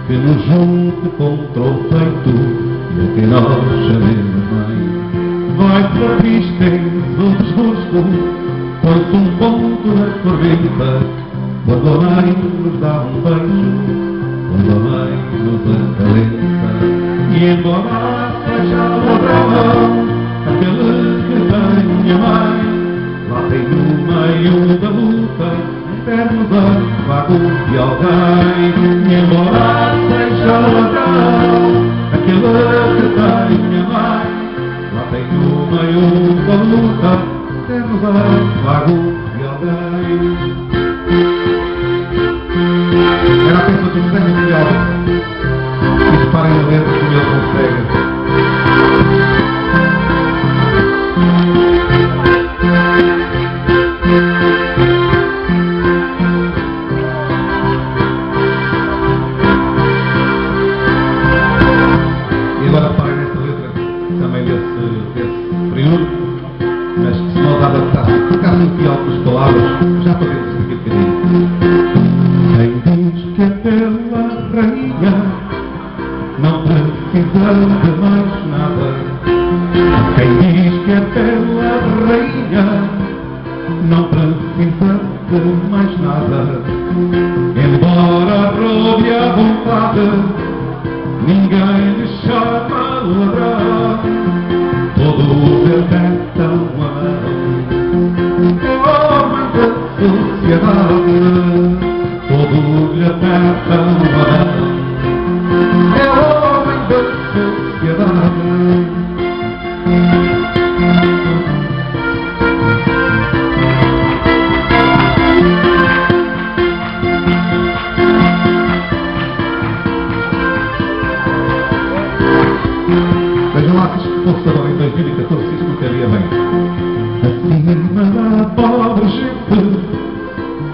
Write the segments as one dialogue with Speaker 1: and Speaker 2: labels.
Speaker 1: que nos junte contra o peito e a que nós chamemos mãe. Vai para tristeza ou desgosto, quanto um ponto na corrente, quando a mãe nos dá um beijo, quando a mãe nos acalenta. E embora seja ladrão aquele que tem a mãe, lá tem no meio da luta eterno vago de alguém. E embora seja ladrão aquele que tem a mãe, lá tem no meio da luta eterno vago de alguém. Era a pessoa que nos tem melhor. E reparem na letra como ele consegue. E agora reparem nesta letra também desse período, mas que se nós adaptasse, trocasse aqui algumas palavras, já podemos seguir um bocadinho. Quem diz que é pela rainha não precisa de mais nada. Quem diz que é pela rainha não precisa de mais nada. Embora roube à vontade, ninguém lhe chama ladrão. Todos lhe apertam a mão. É homem da sociedade. Todos lhe apertam a mão. É homem da sociedade. Vejam lá se isto fosse agora em 2014, se isto não caria bem. Acima da pobre gente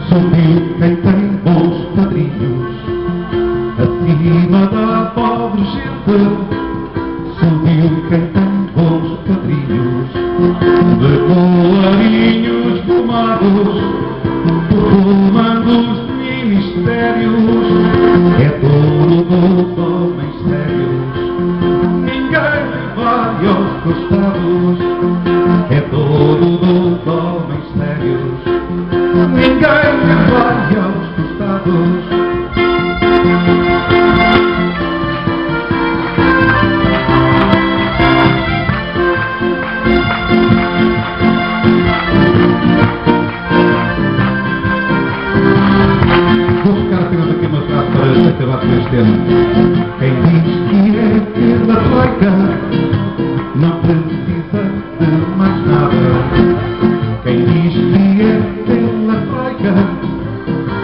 Speaker 1: subiu quem tem bons padrinhos. Acima da pobre gente subiu quem tem bons padrinhos. De colarinhos fumados por comandos de ministérios, é dono dos homens sérios. Ninguém vai aos costados, é dono dos homens sérios. Ninguém vai aos costados. Vou ficar apenas aqui uma frase para acabar com este tema. Quem diz que é pela troika não precisa de mais nada. Quem diz que é pela troika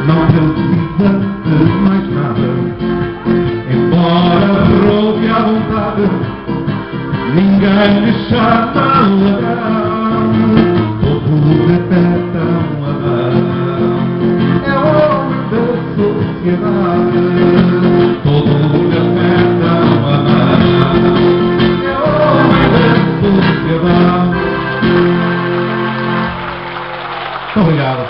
Speaker 1: não precisa de mais nada. Embora roube à vontade, ninguém lhe chama ladrão. Todos lhe apertam a mão. É homem da sociedade. Todos lhe apertam a mão. É homem da sociedade. Muito obrigado.